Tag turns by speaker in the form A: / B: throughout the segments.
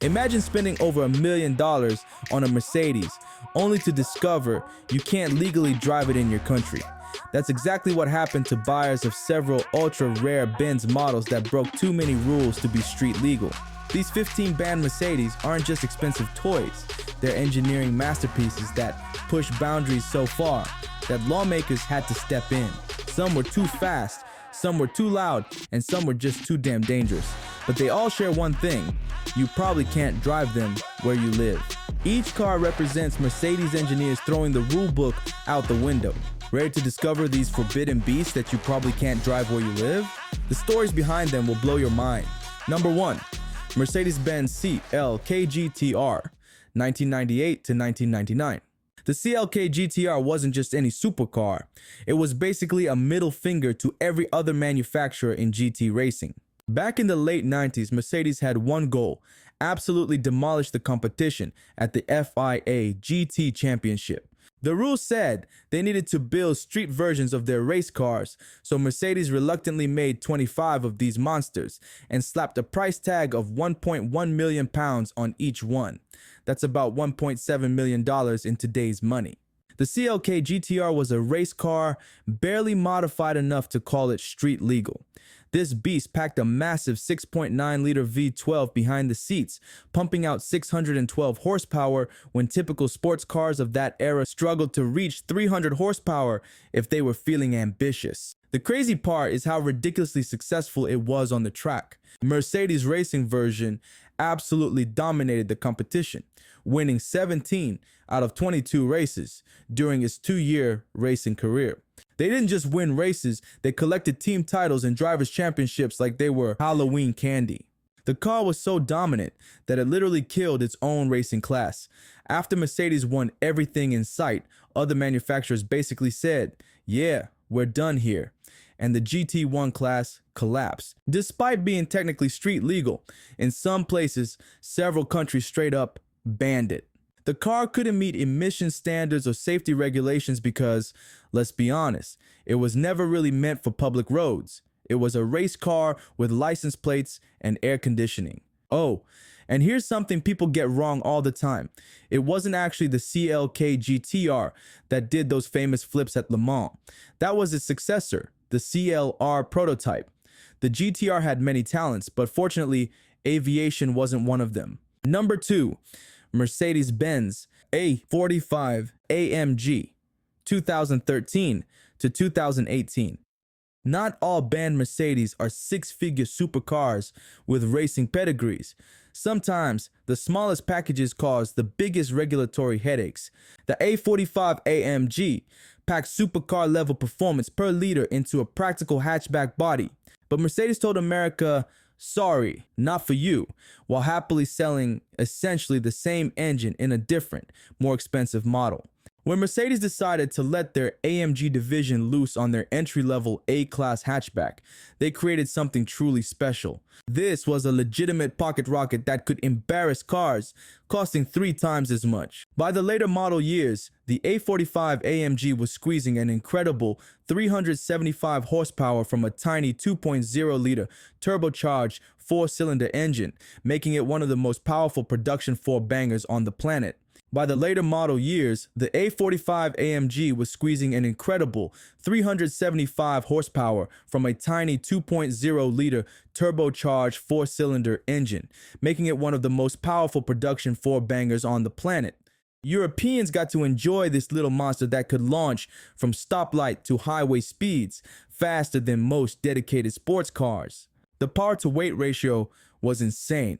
A: Imagine spending over $1 million on a Mercedes, only to discover you can't legally drive it in your country. That's exactly what happened to buyers of several ultra-rare Benz models that broke too many rules to be street legal. These 15 banned Mercedes aren't just expensive toys, they're engineering masterpieces that push boundaries so far that lawmakers had to step in. Some were too fast, some were too loud, and some were just too damn dangerous. But they all share one thing: you probably can't drive them where you live. Each car represents Mercedes engineers throwing the rule book out the window. Ready to discover these forbidden beasts that you probably can't drive where you live? The stories behind them will blow your mind. Number 1. Mercedes-Benz CLK GTR, 1998 to 1999. The CLK GTR wasn't just any supercar. It was basically a middle finger to every other manufacturer in GT racing. Back in the late 90s, Mercedes had one goal: absolutely demolish the competition at the FIA GT Championship. The rules said they needed to build street versions of their race cars, so Mercedes reluctantly made 25 of these monsters and slapped a price tag of £1.1 million on each one. That's about $1.7 million in today's money. The CLK GTR was a race car barely modified enough to call it street legal. This beast packed a massive 6.9-liter V12 behind the seats, pumping out 612 horsepower when typical sports cars of that era struggled to reach 300 horsepower if they were feeling ambitious. The crazy part is how ridiculously successful it was on the track. Mercedes' racing version absolutely dominated the competition, winning 17 out of 22 races during its 2-year racing career. They didn't just win races, they collected team titles and drivers' championships like they were Halloween candy. The car was so dominant that it literally killed its own racing class. After Mercedes won everything in sight, other manufacturers basically said, "Yeah, we're done here." And the GT1 class collapsed. Despite being technically street legal, in some places, several countries straight up banned it. The car couldn't meet emission standards or safety regulations because, let's be honest, it was never really meant for public roads. It was a race car with license plates and air conditioning. Oh, and here's something people get wrong all the time. It wasn't actually the CLK GTR that did those famous flips at Le Mans. That was its successor, the CLR prototype. The GTR had many talents, but fortunately, aviation wasn't one of them. Number 2. Mercedes-Benz A45 AMG, 2013 to 2018. Not all banned Mercedes are six-figure supercars with racing pedigrees. Sometimes the smallest packages cause the biggest regulatory headaches. The A45 AMG packs supercar-level performance per liter into a practical hatchback body. But Mercedes told America, "Sorry, not for you," while happily selling essentially the same engine in a different, more expensive model. When Mercedes decided to let their AMG division loose on their entry-level A-Class hatchback, they created something truly special. This was a legitimate pocket rocket that could embarrass cars, costing 3 times as much. By the later model years, the A45 AMG was squeezing an incredible 375 horsepower from a tiny 2.0-liter turbocharged 4-cylinder engine, making it one of the most powerful production 4-bangers on the planet. By the later model years, the A45 AMG was squeezing an incredible 375 horsepower from a tiny 2.0-liter turbocharged 4-cylinder engine, making it one of the most powerful production 4-bangers on the planet. Europeans got to enjoy this little monster that could launch from stoplight to highway speeds faster than most dedicated sports cars. The power-to-weight ratio was insane.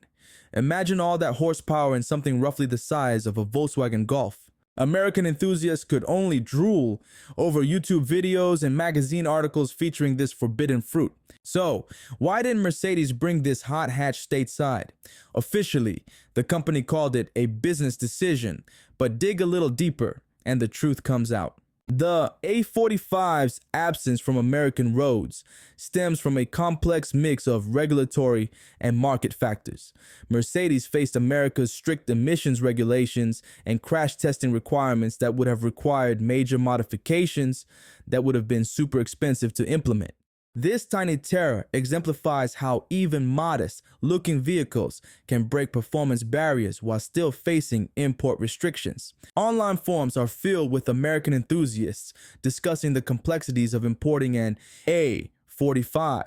A: Imagine all that horsepower in something roughly the size of a Volkswagen Golf. American enthusiasts could only drool over YouTube videos and magazine articles featuring this forbidden fruit. So, why didn't Mercedes bring this hot hatch stateside? Officially, the company called it a business decision, but dig a little deeper and the truth comes out. The A45's absence from American roads stems from a complex mix of regulatory and market factors. Mercedes faced America's strict emissions regulations and crash testing requirements that would have required major modifications that would have been super expensive to implement. This tiny terror exemplifies how even modest-looking vehicles can break performance barriers while still facing import restrictions. Online forums are filled with American enthusiasts discussing the complexities of importing an A45,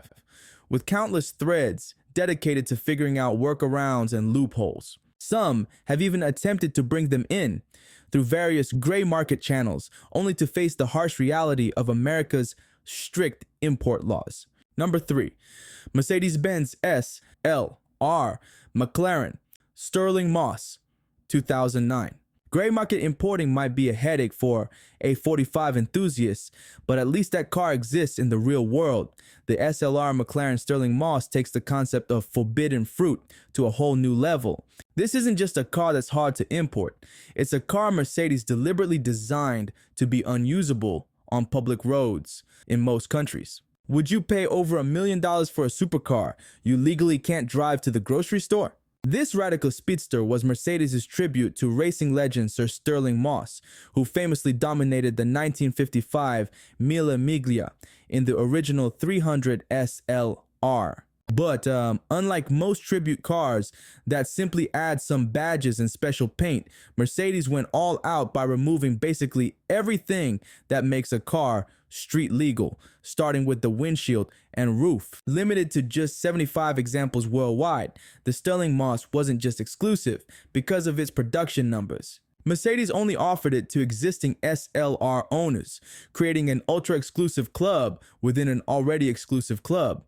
A: with countless threads dedicated to figuring out workarounds and loopholes. Some have even attempted to bring them in through various gray market channels, only to face the harsh reality of America's strict import laws. Number 3, Mercedes-Benz SLR McLaren Sterling Moss 2009. Gray market importing might be a headache for A45 enthusiasts, but at least that car exists in the real world. The SLR McLaren Sterling Moss takes the concept of forbidden fruit to a whole new level. This isn't just a car that's hard to import. It's a car Mercedes deliberately designed to be unusable on public roads in most countries. Would you pay over $1 million for a supercar you legally can't drive to the grocery store? This radical speedster was Mercedes' tribute to racing legend Sir Sterling Moss, who famously dominated the 1955 Mille Miglia in the original 300 SLR. But unlike most tribute cars that simply add some badges and special paint, Mercedes went all out by removing basically everything that makes a car street legal, starting with the windshield and roof. Limited to just 75 examples worldwide, the Sterling Moss wasn't just exclusive because of its production numbers. Mercedes only offered it to existing SLR owners, creating an ultra-exclusive club within an already exclusive club.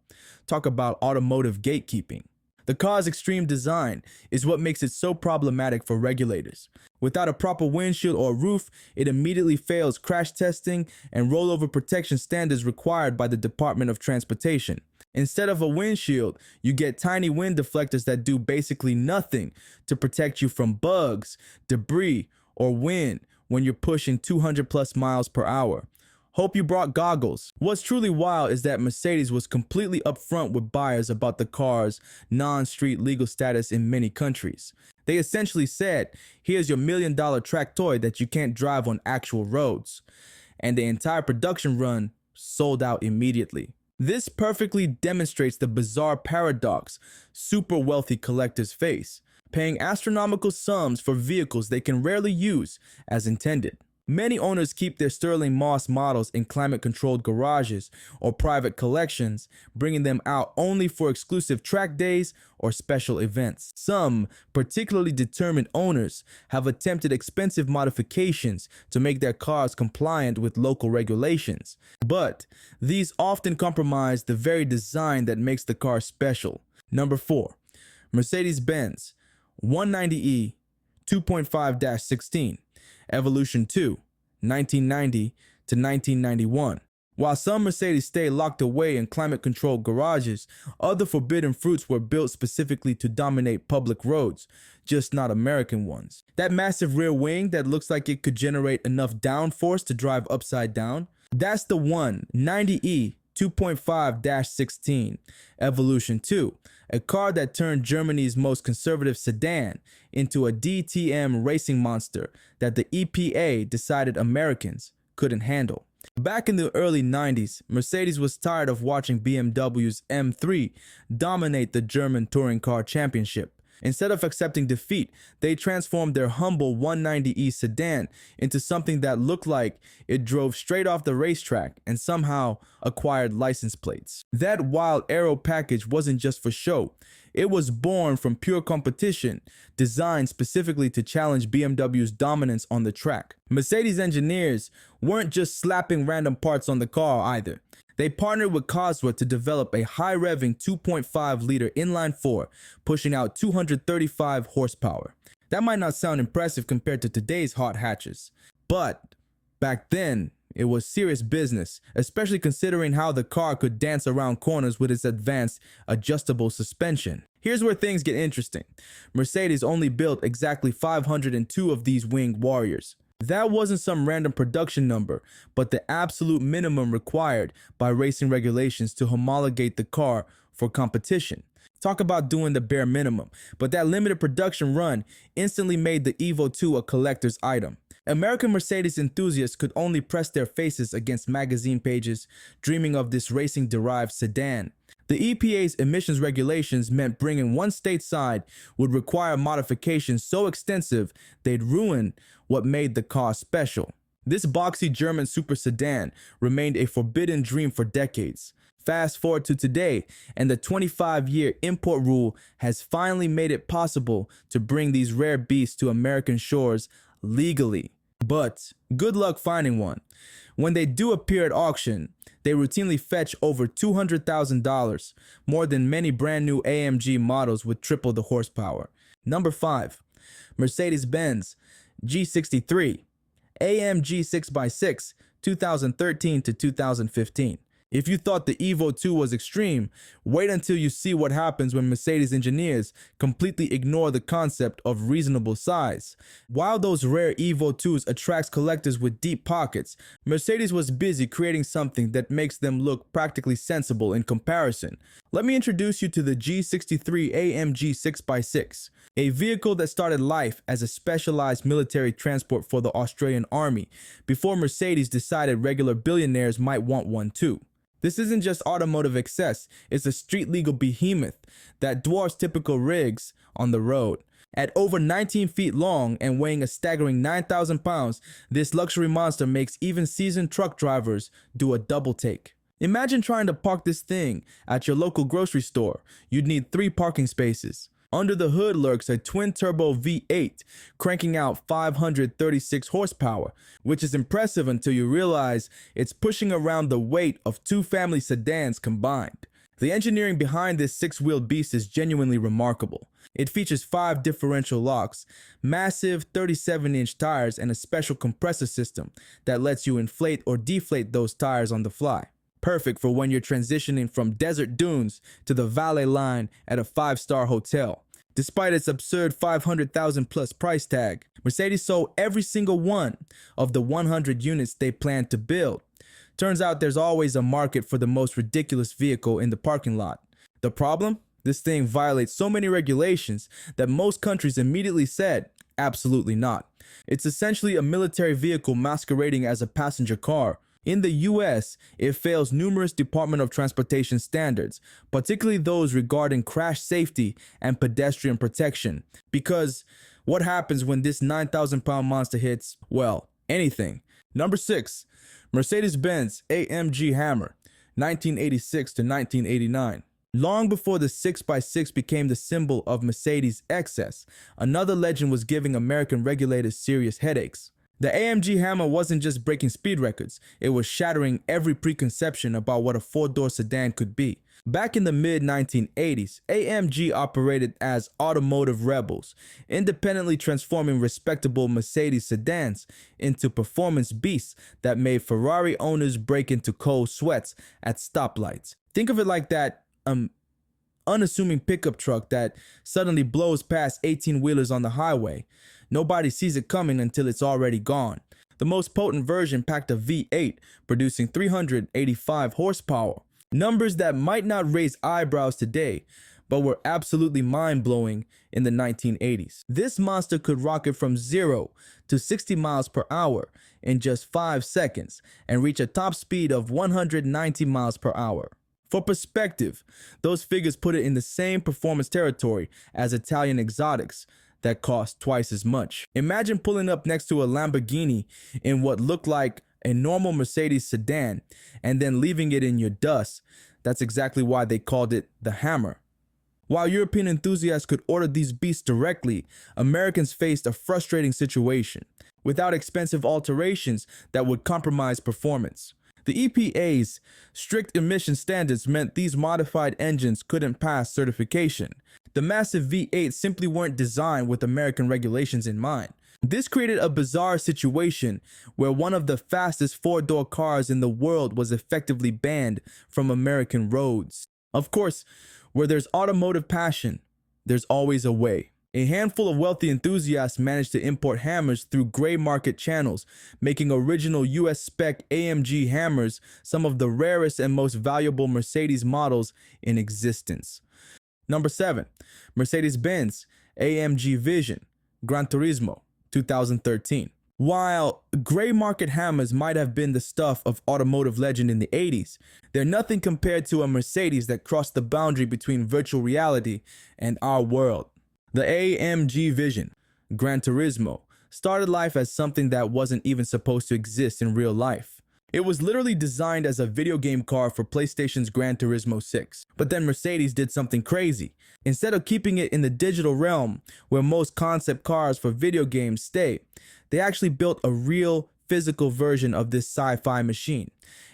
A: Talk about automotive gatekeeping. The car's extreme design is what makes it so problematic for regulators. Without a proper windshield or roof, it immediately fails crash testing and rollover protection standards required by the Department of Transportation. Instead of a windshield, you get tiny wind deflectors that do basically nothing to protect you from bugs, debris, or wind when you're pushing 200 plus miles per hour. Hope you brought goggles. What's truly wild is that Mercedes was completely upfront with buyers about the car's non-street legal status in many countries. They essentially said, here's your $1 million track toy that you can't drive on actual roads. And the entire production run sold out immediately. This perfectly demonstrates the bizarre paradox super wealthy collectors face, paying astronomical sums for vehicles they can rarely use as intended. Many owners keep their Sterling Moss models in climate-controlled garages or private collections, bringing them out only for exclusive track days or special events. Some particularly determined owners have attempted expensive modifications to make their cars compliant with local regulations, but these often compromise the very design that makes the car special. Number 4, Mercedes-Benz 190E 2.5-16. Evolution 2, 1990 to 1991. While some Mercedes stay locked away in climate-controlled garages, other forbidden fruits were built specifically to dominate public roads, just not American ones. That massive rear wing that looks like it could generate enough downforce to drive upside down, that's the 190E 2.5-16 Evolution 2, a car that turned Germany's most conservative sedan into a DTM racing monster that the EPA decided Americans couldn't handle. Back in the early 90s, Mercedes was tired of watching BMW's M3 dominate the German touring car championship. Instead of accepting defeat, they transformed their humble 190E sedan into something that looked like it drove straight off the racetrack and somehow acquired license plates. That wild aero package wasn't just for show. It was born from pure competition, designed specifically to challenge BMW's dominance on the track. Mercedes engineers weren't just slapping random parts on the car either. They partnered with Cosworth to develop a high-revving 2.5-liter inline-4, pushing out 235 horsepower. That might not sound impressive compared to today's hot hatches, but back then, it was serious business, especially considering how the car could dance around corners with its advanced adjustable suspension. Here's where things get interesting. Mercedes only built exactly 502 of these winged warriors. That wasn't some random production number, but the absolute minimum required by racing regulations to homologate the car for competition. Talk about doing the bare minimum, but that limited production run instantly made the Evo 2 a collector's item. American Mercedes enthusiasts could only press their faces against magazine pages, dreaming of this racing-derived sedan. The EPA's emissions regulations meant bringing one stateside would require modifications so extensive they'd ruin what made the car special. This boxy German super sedan remained a forbidden dream for decades. Fast forward to today, and the 25-year import rule has finally made it possible to bring these rare beasts to American shores legally. But good luck finding one. When they do appear at auction, they routinely fetch over $200,000, more than many brand new AMG models with triple the horsepower. Number 5. Mercedes-Benz G63 AMG 6x6 2013 to 2015. If you thought the Evo 2 was extreme, wait until you see what happens when Mercedes engineers completely ignore the concept of reasonable size. While those rare Evo 2s attracts collectors with deep pockets, Mercedes was busy creating something that makes them look practically sensible in comparison. Let me introduce you to the G63 AMG 6x6, a vehicle that started life as a specialized military transport for the Australian Army before Mercedes decided regular billionaires might want one too. This isn't just automotive excess, it's a street-legal behemoth that dwarfs typical rigs on the road. At over 19 feet long and weighing a staggering 9,000 pounds, this luxury monster makes even seasoned truck drivers do a double take. Imagine trying to park this thing at your local grocery store. You'd need 3 parking spaces. Under the hood lurks a twin-turbo V8, cranking out 536 horsepower, which is impressive until you realize it's pushing around the weight of 2 family sedans combined. The engineering behind this 6-wheeled beast is genuinely remarkable. It features 5 differential locks, massive 37-inch tires, and a special compressor system that lets you inflate or deflate those tires on the fly. Perfect for when you're transitioning from desert dunes to the valet line at a 5-star hotel. Despite its absurd $500,000 plus price tag, Mercedes sold every single one of the 100 units they planned to build. Turns out there's always a market for the most ridiculous vehicle in the parking lot. The problem? This thing violates so many regulations that most countries immediately said, absolutely not. It's essentially a military vehicle masquerading as a passenger car. In the US, it fails numerous Department of Transportation standards, particularly those regarding crash safety and pedestrian protection. Because what happens when this 9,000-pound monster hits, well, anything. Number 6, Mercedes-Benz AMG Hammer, 1986 to 1989. Long before the 6x6 became the symbol of Mercedes' excess, another legend was giving American regulators serious headaches. The AMG Hammer wasn't just breaking speed records, it was shattering every preconception about what a 4-door sedan could be. Back in the mid-1980s, AMG operated as automotive rebels, independently transforming respectable Mercedes sedans into performance beasts that made Ferrari owners break into cold sweats at stoplights. Think of it like that unassuming pickup truck that suddenly blows past 18-wheelers on the highway. Nobody sees it coming until it's already gone. The most potent version packed a V8, producing 385 horsepower. Numbers that might not raise eyebrows today, but were absolutely mind-blowing in the 1980s. This monster could rocket from 0 to 60 miles per hour in just 5 seconds and reach a top speed of 190 miles per hour. For perspective, those figures put it in the same performance territory as Italian exotics that cost twice as much. Imagine pulling up next to a Lamborghini in what looked like a normal Mercedes sedan and then leaving it in your dust. That's exactly why they called it the Hammer. While European enthusiasts could order these beasts directly, Americans faced a frustrating situation without expensive alterations that would compromise performance. The EPA's strict emission standards meant these modified engines couldn't pass certification. The massive V8 simply weren't designed with American regulations in mind. This created a bizarre situation where one of the fastest 4-door cars in the world was effectively banned from American roads. Of course, where there's automotive passion, there's always a way. A handful of wealthy enthusiasts managed to import hammers through gray market channels, making original US spec AMG hammers some of the rarest and most valuable Mercedes models in existence. Number 7, Mercedes-Benz AMG Vision Gran Turismo 2013. While gray market hammers might have been the stuff of automotive legend in the 80s, they're nothing compared to a Mercedes that crossed the boundary between virtual reality and our world. The AMG Vision, Gran Turismo, started life as something that wasn't even supposed to exist in real life. It was literally designed as a video game car for PlayStation's Gran Turismo 6. But then Mercedes did something crazy. Instead of keeping it in the digital realm, where most concept cars for video games stay, they actually built a real physical version of this sci-fi machine.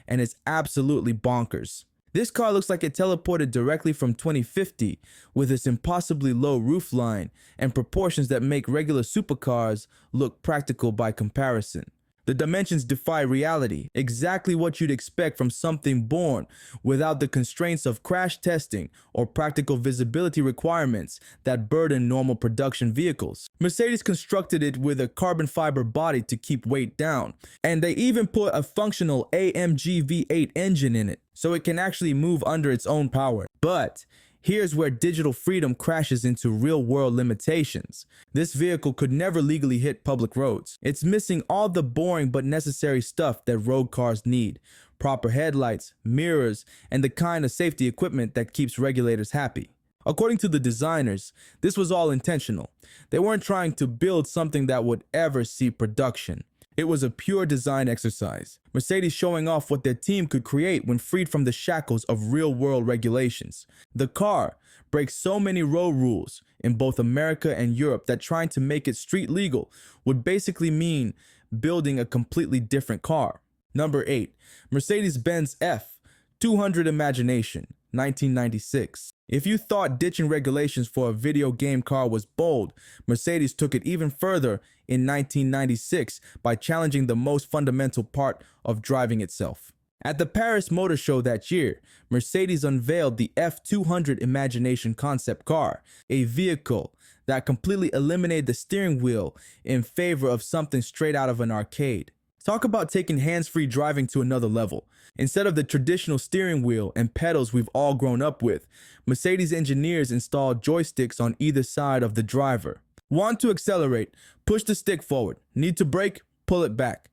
A: And it's absolutely bonkers. This car looks like it teleported directly from 2050 with its impossibly low roofline and proportions that make regular supercars look practical by comparison. The dimensions defy reality, exactly what you'd expect from something born without the constraints of crash testing or practical visibility requirements that burden normal production vehicles. Mercedes constructed it with a carbon fiber body to keep weight down, and they even put a functional AMG V8 engine in it, so it can actually move under its own power. But here's where digital freedom crashes into real-world limitations. This vehicle could never legally hit public roads. It's missing all the boring but necessary stuff that road cars need: proper headlights, mirrors, and the kind of safety equipment that keeps regulators happy. According to the designers, this was all intentional. They weren't trying to build something that would ever see production. It was a pure design exercise, Mercedes showing off what their team could create when freed from the shackles of real-world regulations. The car breaks so many road rules in both America and Europe that trying to make it street legal would basically mean building a completely different car. Number 8. Mercedes-Benz F200 Imagination, 1996. If you thought ditching regulations for a video game car was bold, Mercedes took it even further in 1996 by challenging the most fundamental part of driving itself. At the Paris Motor Show that year, Mercedes unveiled the F200 Imagination concept car, a vehicle that completely eliminated the steering wheel in favor of something straight out of an arcade. Talk about taking hands-free driving to another level. Instead of the traditional steering wheel and pedals we've all grown up with, Mercedes engineers installed joysticks on either side of the driver. Want to accelerate? Push the stick forward. Need to brake? Pull it back.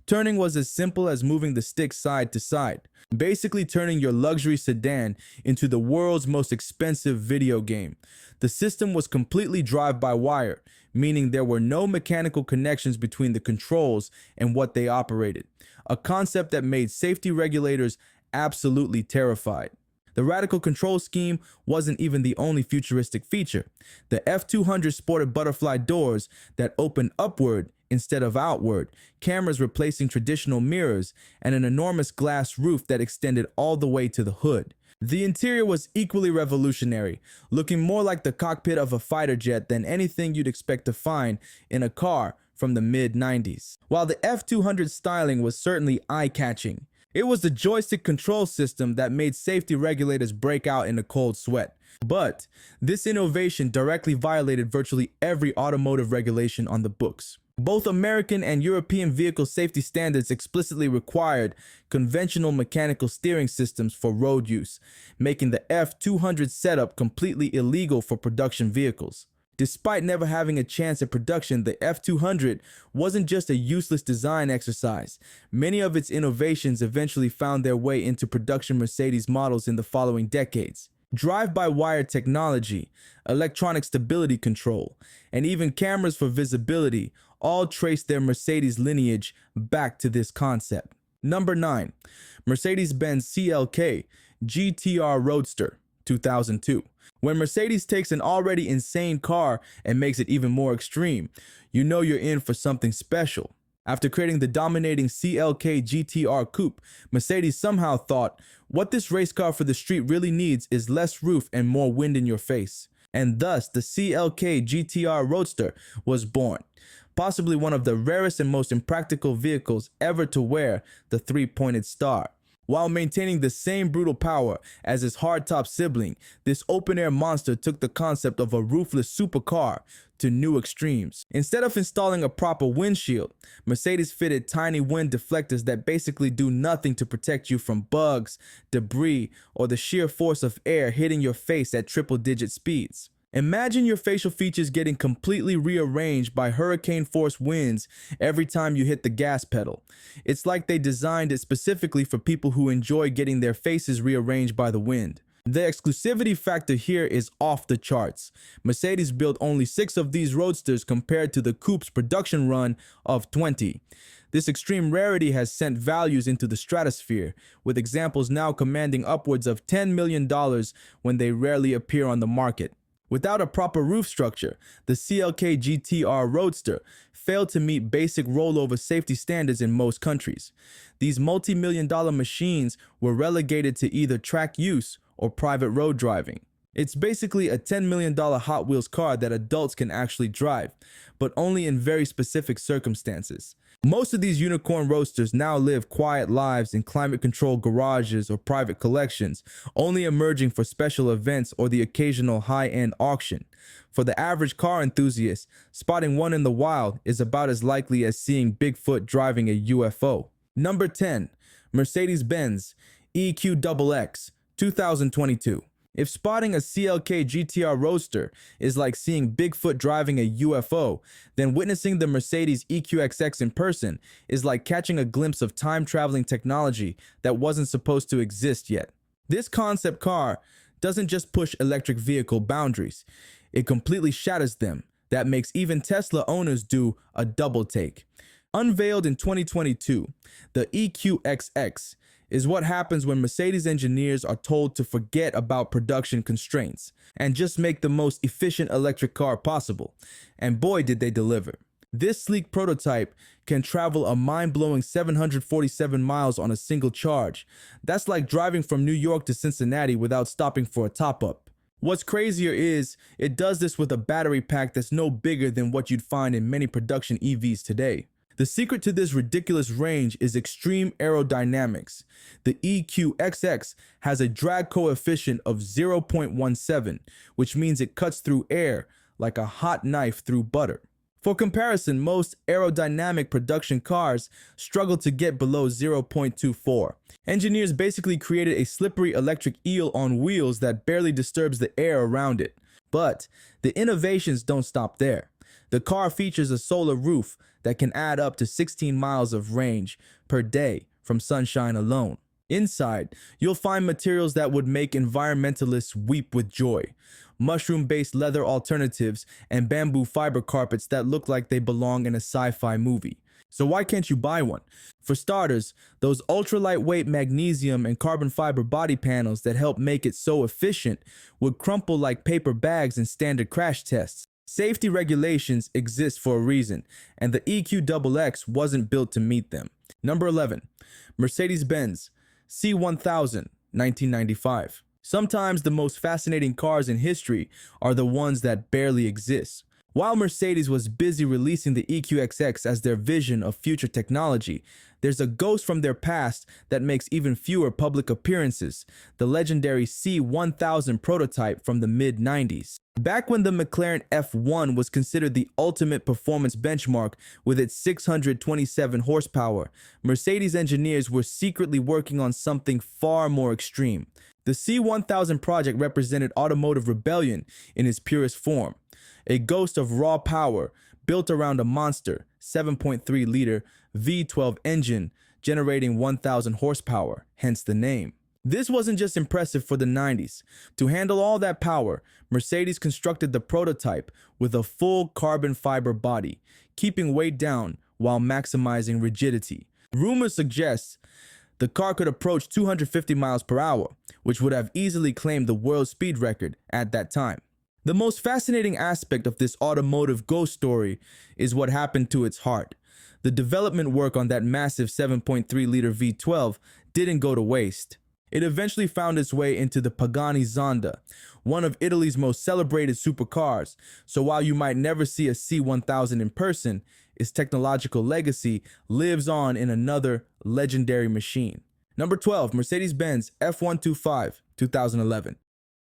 A: Turning was as simple as moving the stick side to side, basically turning your luxury sedan into the world's most expensive video game. The system was completely drive-by-wire, meaning there were no mechanical connections between the controls and what they operated, a concept that made safety regulators absolutely terrified. The radical control scheme wasn't even the only futuristic feature. The F200 sported butterfly doors that opened upward instead of outward, cameras replacing traditional mirrors, and an enormous glass roof that extended all the way to the hood. The interior was equally revolutionary, looking more like the cockpit of a fighter jet than anything you'd expect to find in a car from the mid-90s. While the F200 styling was certainly eye-catching, it was the joystick control system that made safety regulators break out in a cold sweat. But this innovation directly violated virtually every automotive regulation on the books. Both American and European vehicle safety standards explicitly required conventional mechanical steering systems for road use, making the F200 setup completely illegal for production vehicles. Despite never having a chance at production, the F200 wasn't just a useless design exercise. Many of its innovations eventually found their way into production Mercedes models in the following decades. Drive-by-wire technology, electronic stability control, and even cameras for visibility all trace their Mercedes lineage back to this concept. Number 9. Mercedes-Benz CLK GTR Roadster, 2002. When Mercedes takes an already insane car and makes it even more extreme, you know you're in for something special. After creating the dominating CLK GTR Coupe, Mercedes somehow thought, what this race car for the street really needs is less roof and more wind in your face. And thus, the CLK GTR Roadster was born. Possibly one of the rarest and most impractical vehicles ever to wear the three-pointed star. While maintaining the same brutal power as its hardtop sibling, this open-air monster took the concept of a roofless supercar to new extremes. Instead of installing a proper windshield, Mercedes fitted tiny wind deflectors that basically do nothing to protect you from bugs, debris, or the sheer force of air hitting your face at triple-digit speeds. Imagine your facial features getting completely rearranged by hurricane-force winds every time you hit the gas pedal. It's like they designed it specifically for people who enjoy getting their faces rearranged by the wind. The exclusivity factor here is off the charts. Mercedes built only 6 of these roadsters compared to the coupe's production run of 20. This extreme rarity has sent values into the stratosphere, with examples now commanding upwards of $10 million when they rarely appear on the market. Without a proper roof structure, the CLK GTR Roadster failed to meet basic rollover safety standards in most countries. These multi-million-dollar machines were relegated to either track use or private road driving. It's basically a $10 million Hot Wheels car that adults can actually drive, but only in very specific circumstances. Most of these unicorn roadsters now live quiet lives in climate-controlled garages or private collections, only emerging for special events or the occasional high-end auction. For the average car enthusiast, spotting one in the wild is about as likely as seeing Bigfoot driving a UFO. Number 10. Mercedes-Benz EQXX 2022. If spotting a CLK GTR Roadster is like seeing Bigfoot driving a UFO, then witnessing the Mercedes EQXX in person is like catching a glimpse of time-traveling technology that wasn't supposed to exist yet. This concept car doesn't just push electric vehicle boundaries, it completely shatters them. That makes even Tesla owners do a double take. Unveiled in 2022, the EQXX is what happens when Mercedes engineers are told to forget about production constraints and just make the most efficient electric car possible. And boy, did they deliver. This sleek prototype can travel a mind-blowing 747 miles on a single charge. That's like driving from New York to Cincinnati without stopping for a top-up. What's crazier is, it does this with a battery pack that's no bigger than what you'd find in many production EVs today. The secret to this ridiculous range is extreme aerodynamics. The EQXX has a drag coefficient of 0.17, which means it cuts through air like a hot knife through butter. For comparison, most aerodynamic production cars struggle to get below 0.24. Engineers basically created a slippery electric eel on wheels that barely disturbs the air around it. But the innovations don't stop there. The car features a solar roof that can add up to 16 miles of range per day from sunshine alone. Inside, you'll find materials that would make environmentalists weep with joy. Mushroom-based leather alternatives and bamboo fiber carpets that look like they belong in a sci-fi movie. So why can't you buy one? For starters, those ultra-lightweight magnesium and carbon fiber body panels that help make it so efficient would crumple like paper bags in standard crash tests. Safety regulations exist for a reason, and the EQXX wasn't built to meet them. Number 11. Mercedes-Benz C1000 1995. Sometimes the most fascinating cars in history are the ones that barely exist. While Mercedes was busy releasing the EQXX as their vision of future technology, there's a ghost from their past that makes even fewer public appearances, the legendary C1000 prototype from the mid-90s. Back when the McLaren F1 was considered the ultimate performance benchmark with its 627 horsepower, Mercedes engineers were secretly working on something far more extreme. The C1000 project represented automotive rebellion in its purest form. A ghost of raw power built around a monster 7.3-liter V12 engine generating 1,000 horsepower, hence the name. This wasn't just impressive for the 90s. To handle all that power, Mercedes constructed the prototype with a full carbon fiber body, keeping weight down while maximizing rigidity. Rumors suggest the car could approach 250 miles per hour, which would have easily claimed the world speed record at that time. The most fascinating aspect of this automotive ghost story is what happened to its heart. The development work on that massive 7.3-liter V12 didn't go to waste. It eventually found its way into the Pagani Zonda, one of Italy's most celebrated supercars. So while you might never see a C1000 in person, its technological legacy lives on in another legendary machine. Number 12, Mercedes-Benz F125 2011.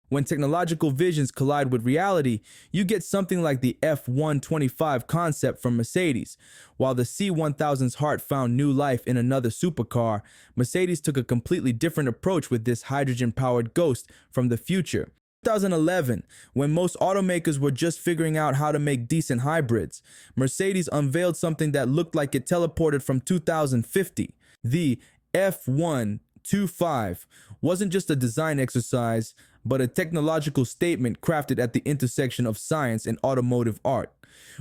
A: When technological visions collide with reality, you get something like the F125 concept from Mercedes. While the C1000's heart found new life in another supercar, Mercedes took a completely different approach with this hydrogen-powered ghost from the future. 2011, when most automakers were just figuring out how to make decent hybrids, Mercedes unveiled something that looked like it teleported from 2050. The F125 wasn't just a design exercise, but a technological statement crafted at the intersection of science and automotive art.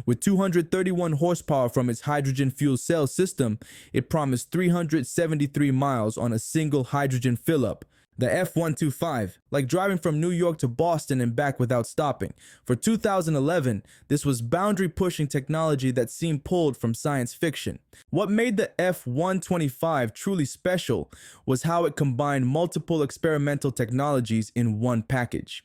A: With 231 horsepower from its hydrogen fuel cell system, it promised 373 miles on a single hydrogen fill-up. The F125, like driving from New York to Boston and back without stopping. For 2011, this was boundary-pushing technology that seemed pulled from science fiction. What made the F125 truly special was how it combined multiple experimental technologies in one package.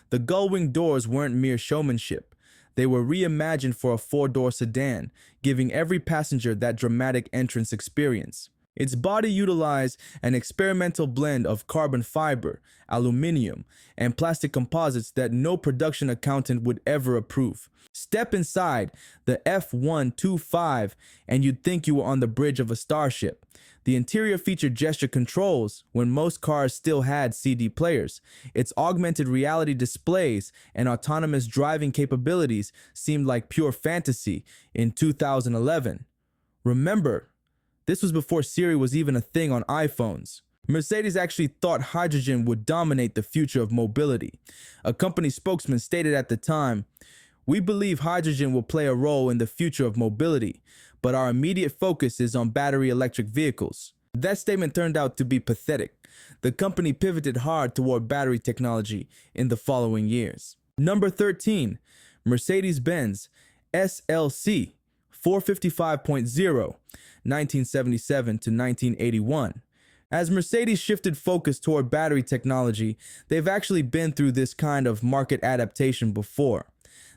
A: The gull-wing doors weren't mere showmanship. They were reimagined for a four-door sedan, giving every passenger that dramatic entrance experience. Its body utilized an experimental blend of carbon fiber, aluminum, and plastic composites that no production accountant would ever approve. Step inside the F125 and you'd think you were on the bridge of a starship. The interior featured gesture controls when most cars still had CD players. Its augmented reality displays and autonomous driving capabilities seemed like pure fantasy in 2011. Remember, this was before Siri was even a thing on iPhones. Mercedes actually thought hydrogen would dominate the future of mobility. A company spokesman stated at the time, "We believe hydrogen will play a role in the future of mobility, but our immediate focus is on battery electric vehicles." That statement turned out to be pathetic. The company pivoted hard toward battery technology in the following years. Number 13, Mercedes-Benz SLC 455.0, 1977 to 1981. As Mercedes shifted focus toward battery technology, they've actually been through this kind of market adaptation before.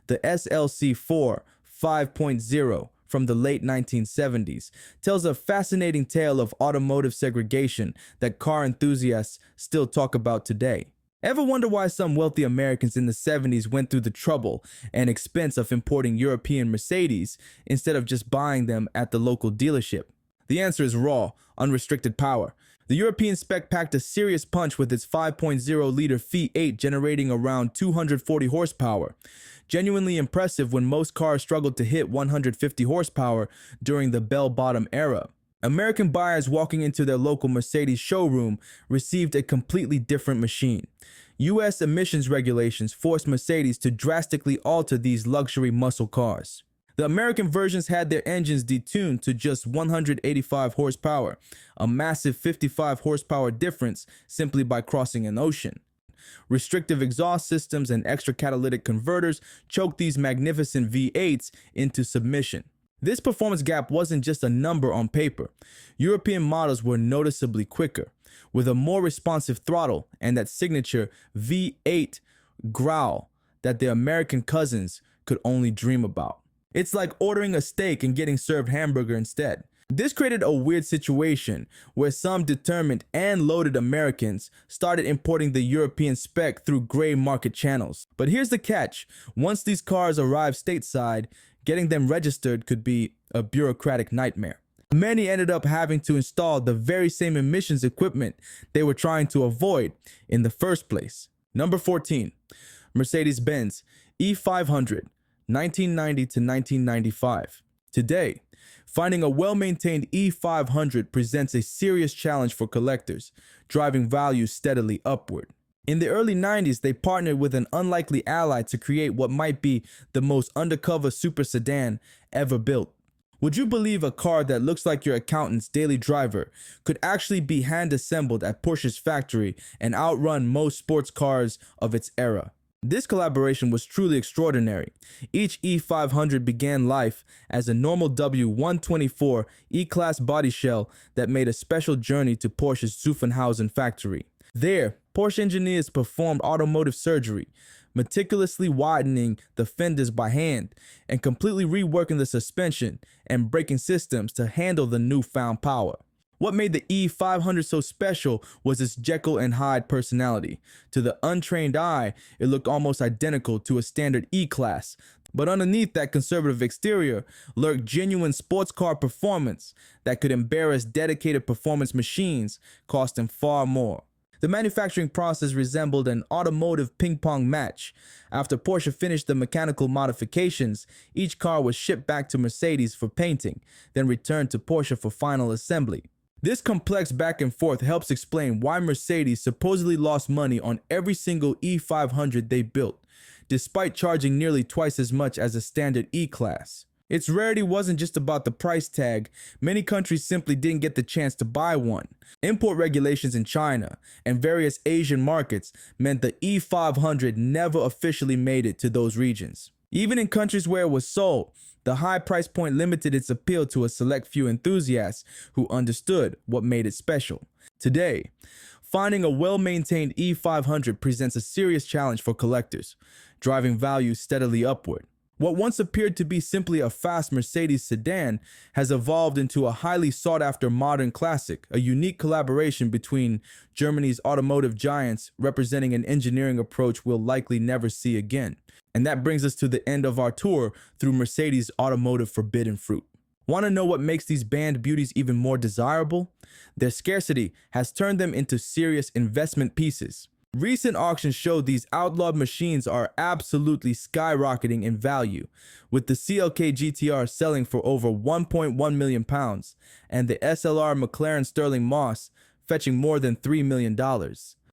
A: The SLC4 5.0 from the late 1970s tells a fascinating tale of automotive segregation that car enthusiasts still talk about today. Ever wonder why some wealthy Americans in the 70s went through the trouble and expense of importing European Mercedes instead of just buying them at the local dealership? The answer is raw, unrestricted power. The European spec packed a serious punch with its 5.0-liter V8 generating around 240 horsepower. Genuinely impressive when most cars struggled to hit 150 horsepower during the bell-bottom era. American buyers walking into their local Mercedes showroom received a completely different machine. U.S. emissions regulations forced Mercedes to drastically alter these luxury muscle cars. The American versions had their engines detuned to just 185 horsepower, a massive 55 horsepower difference simply by crossing an ocean. Restrictive exhaust systems and extra catalytic converters choked these magnificent V8s into submission. This performance gap wasn't just a number on paper. European models were noticeably quicker, with a more responsive throttle and that signature V8 growl that their American cousins could only dream about. It's like ordering a steak and getting served hamburger instead. This created a weird situation where some determined and loaded Americans started importing the European spec through gray market channels. But here's the catch. Once these cars arrived stateside, getting them registered could be a bureaucratic nightmare. Many ended up having to install the very same emissions equipment they were trying to avoid in the first place. Number 14, Mercedes-Benz E500, 1990 to 1995. Today, finding a well-maintained E500 presents a serious challenge for collectors, driving values steadily upward. In the early 90s, they partnered with an unlikely ally to create what might be the most undercover super sedan ever built. Would you believe a car that looks like your accountant's daily driver could actually be hand-assembled at Porsche's factory and outrun most sports cars of its era? This collaboration was truly extraordinary. Each E500 began life as a normal W124 E-Class body shell that made a special journey to Porsche's Zuffenhausen factory. There, Porsche engineers performed automotive surgery, meticulously widening the fenders by hand and completely reworking the suspension and braking systems to handle the newfound power. What made the E500 so special was its Jekyll and Hyde personality. To the untrained eye, it looked almost identical to a standard E-Class, but underneath that conservative exterior lurked genuine sports car performance that could embarrass dedicated performance machines costing far more. The manufacturing process resembled an automotive ping-pong match. After Porsche finished the mechanical modifications, each car was shipped back to Mercedes for painting, then returned to Porsche for final assembly. This complex back and forth helps explain why Mercedes supposedly lost money on every single E500 they built, despite charging nearly twice as much as a standard E-Class. Its rarity wasn't just about the price tag. Many countries simply didn't get the chance to buy one. Import regulations in China and various Asian markets meant the E500 never officially made it to those regions. Even in countries where it was sold, the high price point limited its appeal to a select few enthusiasts who understood what made it special. Today, finding a well-maintained E500 presents a serious challenge for collectors, driving value steadily upward. What once appeared to be simply a fast Mercedes sedan has evolved into a highly sought-after modern classic, a unique collaboration between Germany's automotive giants representing an engineering approach we'll likely never see again. And that brings us to the end of our tour through Mercedes' automotive forbidden fruit. Want to know what makes these banned beauties even more desirable? Their scarcity has turned them into serious investment pieces. Recent auctions show these outlawed machines are absolutely skyrocketing in value, with the CLK GTR selling for over £1.1 million and the SLR McLaren Sterling Moss fetching more than $3 million.